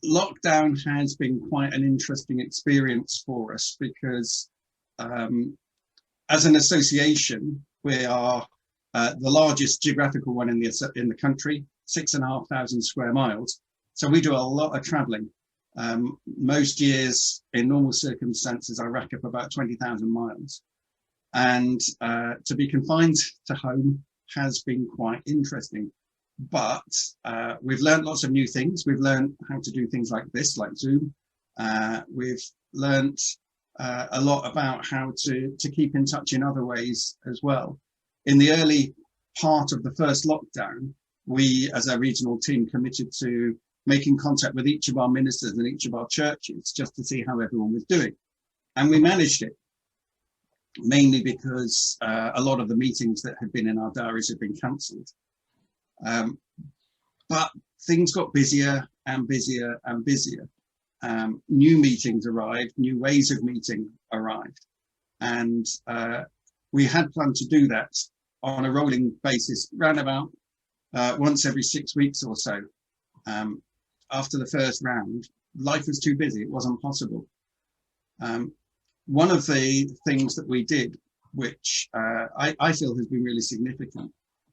lockdown has been quite an interesting experience for us because as an association, we are the largest geographical one in the country, 6,500 square miles. So we do a lot of travelling. Most years, in normal circumstances, I rack up about 20,000 miles. And to be confined to home has been quite interesting. But we've learned lots of new things. We've learned how to do things like this, like Zoom. We've learned a lot about how to keep in touch in other ways as well. In the early part of the first lockdown, we as a regional team committed to making contact with each of our ministers and each of our churches just to see how everyone was doing. And we managed it, mainly because a lot of the meetings that had been in our diaries had been cancelled. But things got busier and busier and busier. New meetings arrived, new ways of meeting arrived. And we had planned to do that on a rolling basis, round about once every 6 weeks or so. After the first round, life was too busy, it wasn't possible. One of the things that we did, which I feel has been really significant,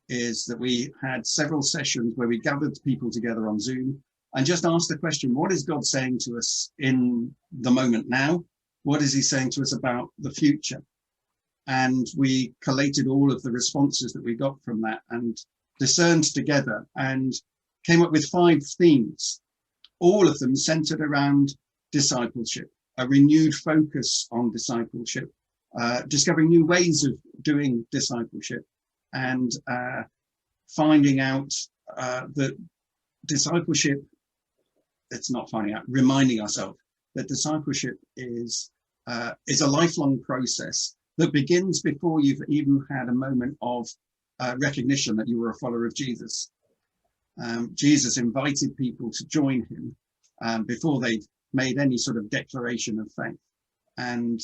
is that we had several sessions where we gathered people together on Zoom and just asked the question, what is God saying to us in the moment now? What is he saying to us about the future? And we collated all of the responses that we got from that and discerned together and came up with 5 themes, all of them centered around discipleship, a renewed focus on discipleship, discovering new ways of doing discipleship, and finding out that discipleship, it's not finding out, reminding ourselves that discipleship is a lifelong process that begins before you've even had a moment of recognition that you were a follower of Jesus. Jesus invited people to join him before they'd made any sort of declaration of faith. And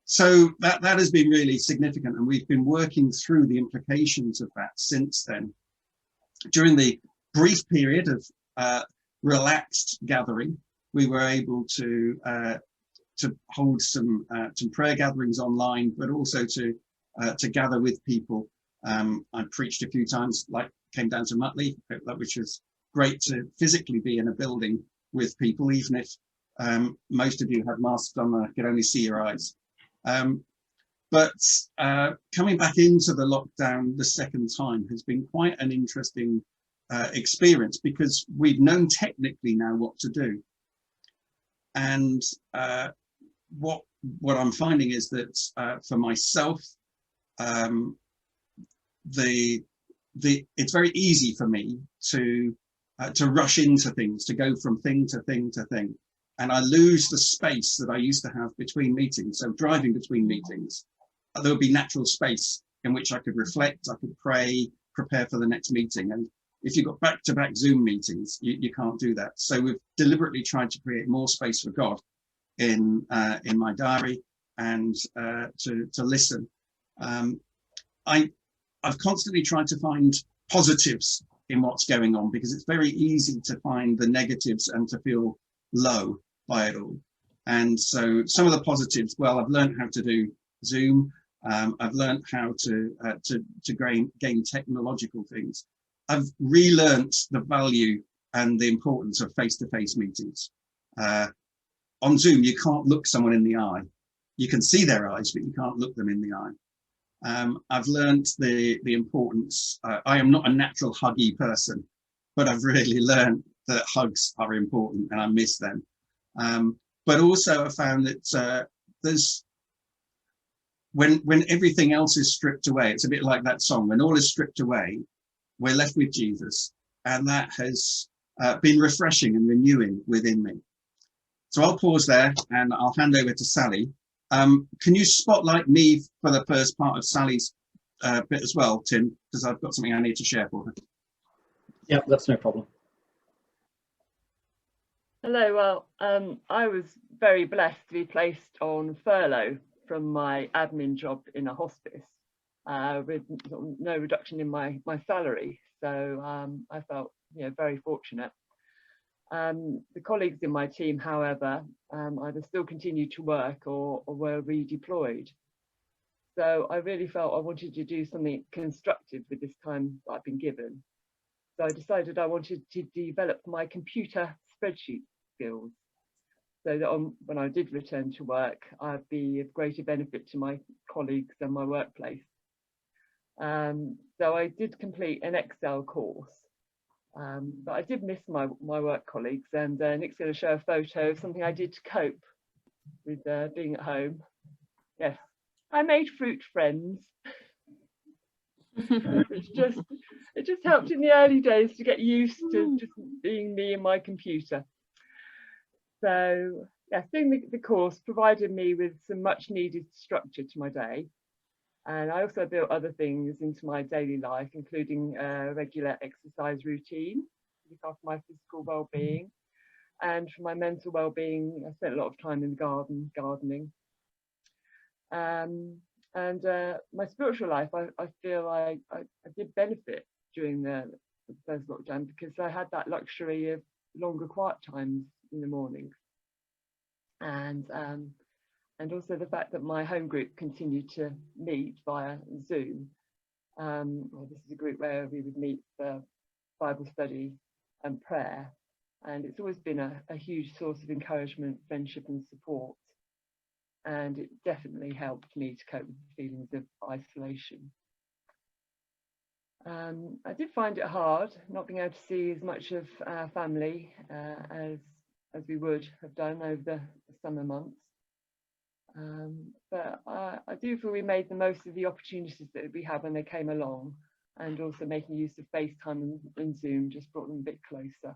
so that has been really significant, and we've been working through the implications of that since then. During the brief period of relaxed gathering, we were able to hold some prayer gatherings online, but also to gather with people. I preached a few times, like came down to Mutley, which was great to physically be in a building with people, even if most of you had masks on and I could only see your eyes. But coming back into the lockdown the second time has been quite an interesting experience, because we've known technically now what to do. And what I'm finding is that for myself, it's very easy for me to rush into things, to go from thing to thing to thing. And I lose the space that I used to have between meetings. So driving between meetings, there would be natural space in which I could reflect, I could pray, prepare for the next meeting. And if you've got back-to-back Zoom meetings, you can't do that. So we've deliberately tried to create more space for God in my diary and to listen. I've constantly tried to find positives in what's going on, because it's very easy to find the negatives and to feel low by it all. And so some of the positives, well, I've learned how to do Zoom. I've learned how to gain technological things. I've relearnt the value and the importance of face-to-face meetings. On Zoom, you can't look someone in the eye. You can see their eyes, but you can't look them in the eye. I've learnt the importance. I am not a natural huggy person, but I've really learned that hugs are important and I miss them. But also I found that there's, when everything else is stripped away, it's a bit like that song, when all is stripped away, we're left with Jesus. And that has been refreshing and renewing within me. So I'll pause there and I'll hand over to Sally. Can you spotlight me for the first part of Sally's bit as well, Tim? Because I've got something I need to share for her. Yeah, that's no problem. Hello, well, I was very blessed to be placed on furlough from my admin job in a hospice with no reduction in my salary. So I felt very fortunate. The colleagues in my team, however, either still continued to work or were redeployed. So I really felt I wanted to do something constructive with this time that I've been given. So I decided I wanted to develop my computer spreadsheet skills, so that when I did return to work, I'd be of greater benefit to my colleagues and my workplace. So I did complete an Excel course, but I did miss my work colleagues, and Nick's going to show a photo of something I did to cope with being at home. Yes, I made fruit friends. It just helped in the early days to get used to just being me and my computer. So yes, doing the course provided me with some much needed structure to my day. And I also built other things into my daily life, including a regular exercise routine to look after my physical well-being. And for my mental well-being, I spent a lot of time in the garden, gardening. And my spiritual life, I feel I did benefit during the first lockdown, because I had that luxury of longer quiet times in the mornings. And also the fact that my home group continued to meet via Zoom. Well, this is a group where we would meet for Bible study and prayer. And it's always been a huge source of encouragement, friendship and support. And it definitely helped me to cope with the feelings of isolation. I did find it hard not being able to see as much of our family as we would have done over the summer months. But I do feel we made the most of the opportunities that we had when they came along, and also making use of FaceTime and Zoom just brought them a bit closer.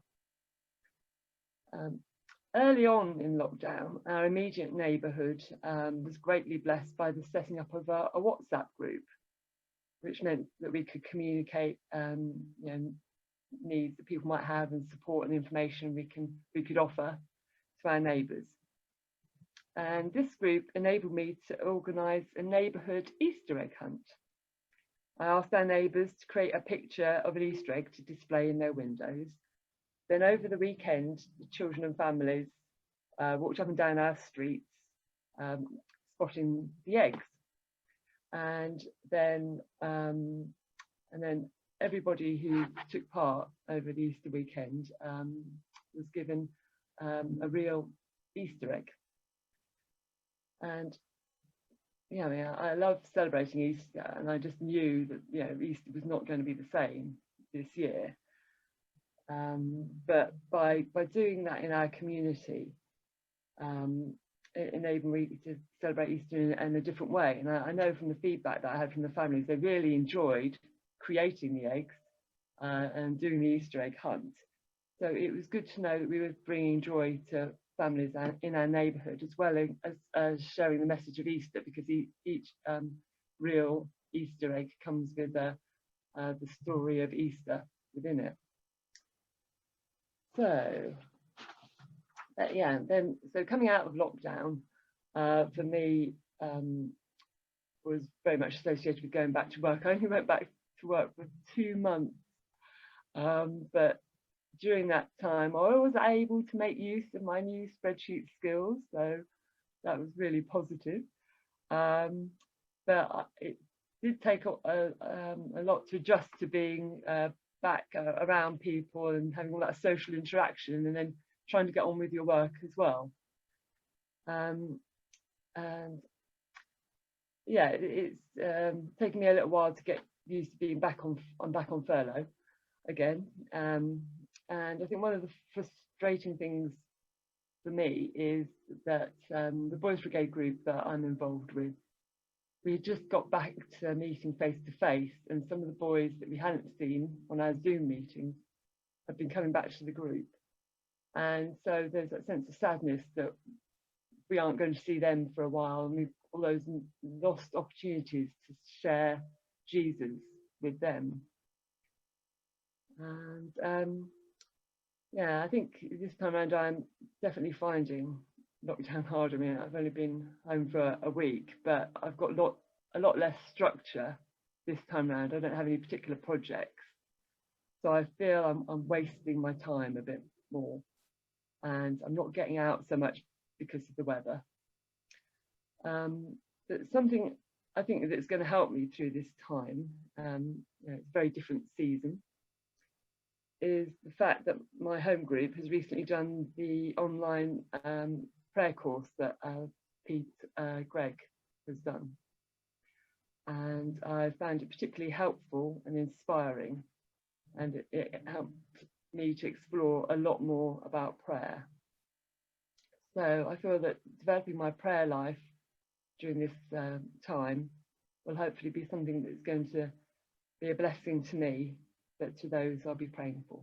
Early on in lockdown, our immediate neighbourhood was greatly blessed by the setting up of a WhatsApp group, which meant that we could communicate needs that people might have, and support and information we could offer to our neighbours. And this group enabled me to organise a neighbourhood Easter egg hunt. I asked our neighbours to create a picture of an Easter egg to display in their windows. Then over the weekend, the children and families walked up and down our streets, spotting the eggs. And then everybody who took part over the Easter weekend was given a real Easter egg. And I love celebrating Easter, and I just knew that Easter was not going to be the same this year. But by doing that in our community, it enabled me to celebrate Easter in a different way. And I know from the feedback that I had from the families, they really enjoyed creating the eggs and doing the Easter egg hunt. So it was good to know that we were bringing joy to families in our neighbourhood, as well as sharing the message of Easter, because each real Easter egg comes with the story of Easter within it. So so coming out of lockdown for me was very much associated with going back to work. I only went back to work for 2 months, but during that time I was able to make use of my new spreadsheet skills, so that was really positive. But it did take a lot to adjust to being back around people and having all that social interaction, and then trying to get on with your work as well. And yeah, it's taken me a little while to get used to being back on furlough again. And I think one of the frustrating things for me is that the Boys Brigade group that I'm involved with, we had just got back to meeting face to face, and some of the boys that we hadn't seen on our Zoom meetings have been coming back to the group. And so there's that sense of sadness that we aren't going to see them for a while, and we've all those lost opportunities to share Jesus with them. And yeah, I think this time around I'm definitely finding lockdown hard. I mean, I've only been home for a week, but I've got a lot less structure this time around. I don't have any particular projects, so I feel I'm wasting my time a bit more. and I'm not getting out so much because of the weather. But something I think that's going to help me through this time, you know, it's a very different season, is the fact that my home group has recently done the online prayer course that Greg has done. And I found it particularly helpful and inspiring, and it helped me to explore a lot more about prayer. So I feel that developing my prayer life during this time will hopefully be something that's going to be a blessing to me, but to those I'll be praying for.